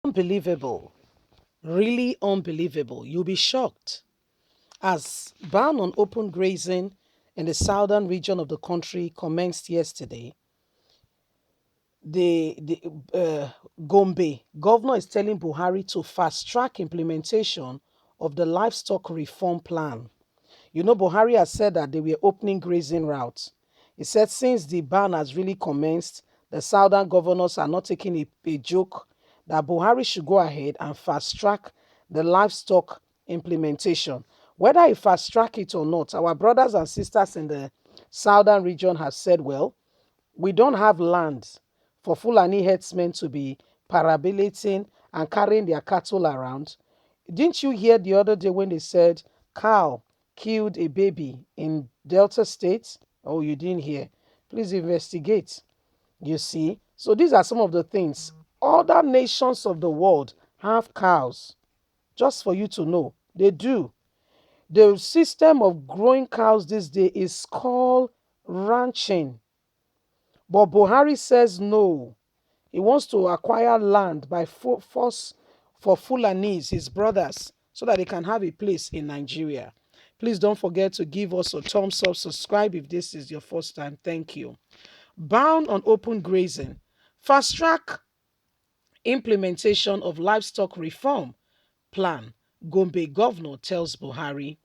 Unbelievable. Really unbelievable. You'll be shocked. As ban on open grazing in the southern region of the country commenced yesterday, the Gombe governor is telling Buhari to fast track implementation of the livestock reform plan. You know, Buhari has said that they were opening grazing routes. He said since the ban has really commenced, the southern governors are not taking a joke, that Buhari should go ahead and fast track the livestock implementation. Whether he fast track it or not, our brothers and sisters in the southern region have said, well, we don't have land for Fulani herdsmen to be parabolating and carrying their cattle around. Didn't you hear the other day when they said cow killed a baby in Delta State? Oh, you didn't hear. Please investigate. You see? So these are some of the things. Other nations of the world have cows. Just for you to know, they do. The system of growing cows this day is called ranching. But Buhari says no. He wants to acquire land by force for Fulanese, his brothers, so that they can have a place in Nigeria. Please don't forget to give us a thumbs up, subscribe if this is your first time. Thank you. Ban on open grazing. Fast track implementation of livestock reform plan, Gombe governor tells Buhari.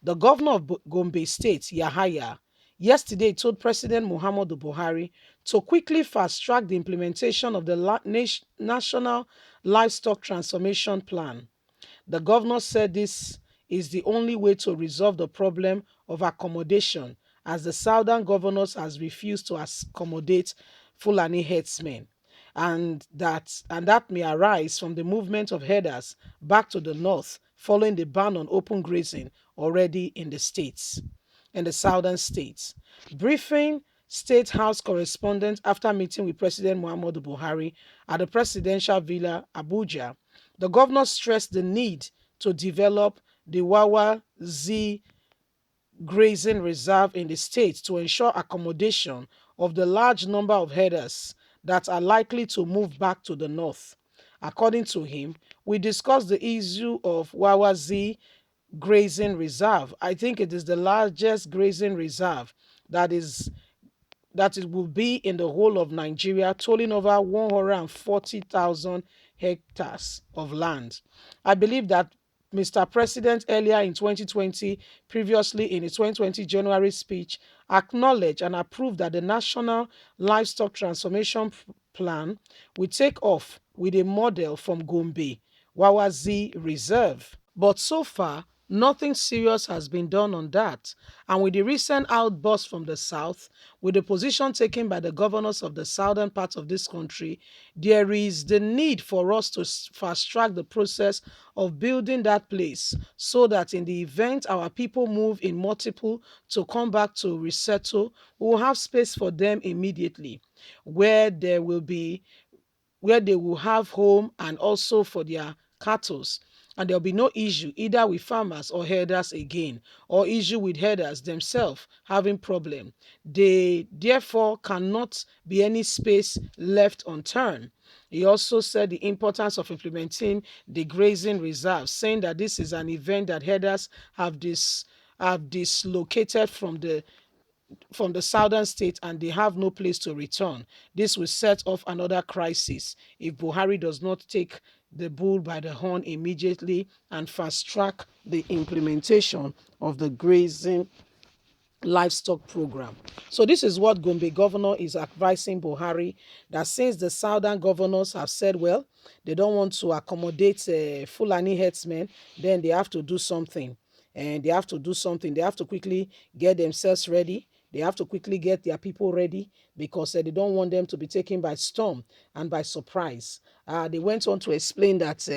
The governor of Gombe State, Yahaya, yesterday told President Muhammadu Buhari to quickly fast track the implementation of the National Livestock Transformation Plan. The governor said this is the only way to resolve the problem of accommodation, as the southern governors has refused to accommodate Fulani herdsmen, and that may arise from the movement of herders back to the north following the ban on open grazing already in the southern states. Briefing State House correspondent after meeting with President Muhammadu Buhari at the presidential villa, Abuja, the governor stressed the need to develop the Wawa Z grazing reserve in the state to ensure accommodation of the large number of herders that are likely to move back to the north. According to him, we discussed the issue of Wawa Z grazing reserve. I think it is the largest grazing reserve that is that it will be in the whole of Nigeria, totaling over 140,000 hectares of land. I believe that Mr. President earlier in 2020, previously in his 2020 January speech, acknowledged and approved that the National Livestock Transformation Plan will take off with a model from Gombe, Wawazi Reserve. But so far, nothing serious has been done on that. And with the recent outburst from the south, with the position taken by the governors of the southern part of this country, there is the need for us to fast track the process of building that place so that in the event our people move in multiple to come back to resettle, we will have space for them immediately, where there will be where they will have home and also for their cattle. And there'll be no issue either with farmers or herders again, or issue with herders themselves having problem. They therefore cannot be any space left unturned. He also said the importance of implementing the grazing reserve, saying that this is an event that herders have dislocated from the southern state and they have no place to return. This will set off another crisis if Buhari does not take the bull by the horn immediately and fast track the implementation of the grazing livestock program. So this is what Gombe governor is advising Buhari, that since the southern governors have said, well, they don't want to accommodate Fulani herdsmen, then they have to do something. And they have to do something. They have to quickly get themselves ready. They have to quickly get their people ready because they don't want them to be taken by storm and by surprise. They went on to explain that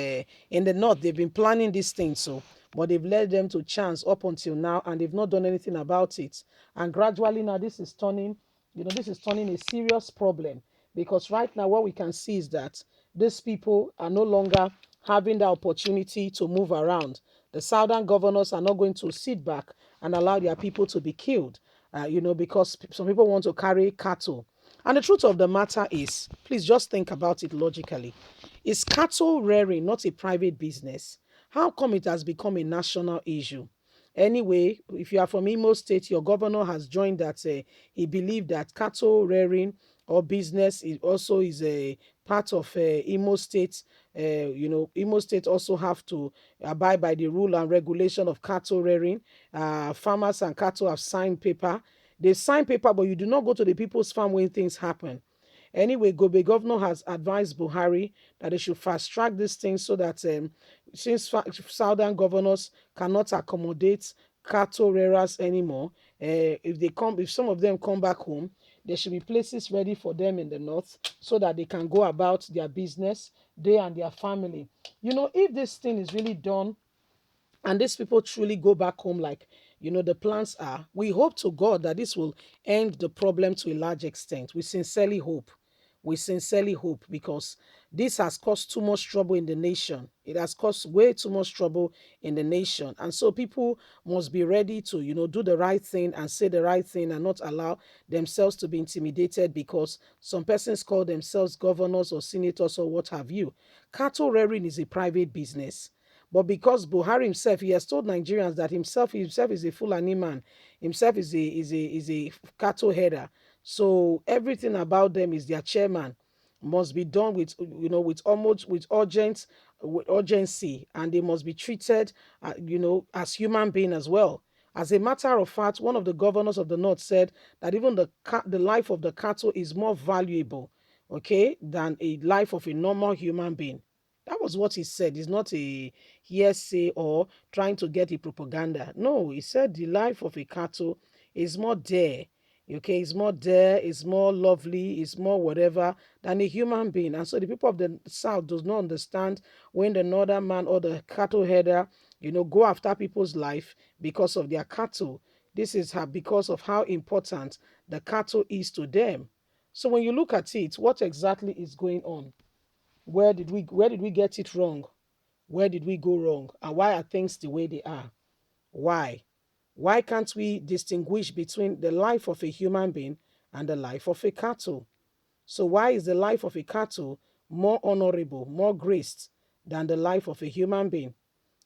in the north, they've been planning these things. But they've led them to chance up until now, and they've not done anything about it. And gradually now, this is turning a serious problem, because right now what we can see is that these people are no longer having the opportunity to move around. The southern governors are not going to sit back and allow their people to be killed, because some people want to carry cattle. And the truth of the matter is, please just think about it logically. Is cattle rearing not a private business? How come it has become a national issue? Anyway, if you are from Imo State, your governor has joined that he believed that cattle rearing or business is also is a part of Imo State. Imo State also have to abide by the rule and regulation of cattle rearing. Farmers and cattle have signed paper. They sign paper, but you do not go to the people's farm when things happen. Anyway, Gobe governor has advised Buhari that they should fast track these things so that since southern governors cannot accommodate cattle rearers anymore, if some of them come back home, there should be places ready for them in the north so that they can go about their business, they and their family. If this thing is really done and these people truly go back home like the plans are, we hope to God that this will end the problem to a large extent. We sincerely hope because this has caused too much trouble in the nation. It has caused way too much trouble in the nation, and so people must be ready to do the right thing and say the right thing and not allow themselves to be intimidated because some persons call themselves governors or senators or what have you. Cattle rearing is a private business. But because Buhari himself, he has told Nigerians that himself is a Fulani man, himself is a cattle header. So everything about them is their chairman must be done with with urgency, and they must be treated as human being as well. As a matter of fact, one of the governors of the north said that even the life of the cattle is more valuable, okay, than a life of a normal human being. That was what he said. It's not a hearsay or trying to get a propaganda. No, he said the life of a cattle is more there. Okay, it's more there, it's more lovely, it's more whatever than a human being. And so the people of the south does not understand when the northern man or the cattle header, go after people's life because of their cattle. This is because of how important the cattle is to them. So when you look at it, what exactly is going on? Where did we get it wrong? Where did we go wrong? And why are things the way they are? Why? Why can't we distinguish between the life of a human being and the life of a cattle? So why is the life of a cattle more honorable, more graced than the life of a human being?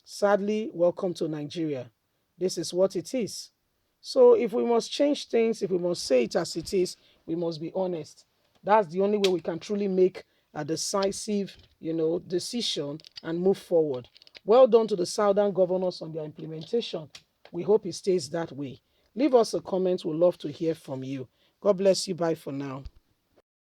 Sadly, welcome to Nigeria. This is what it is. So if we must change things, if we must say it as it is, we must be honest. That's the only way we can truly make a decisive, decision and move forward. Well done to the southern governors on their implementation. We hope it stays that way. Leave us a comment. We'd love to hear from you. God bless you. Bye for now.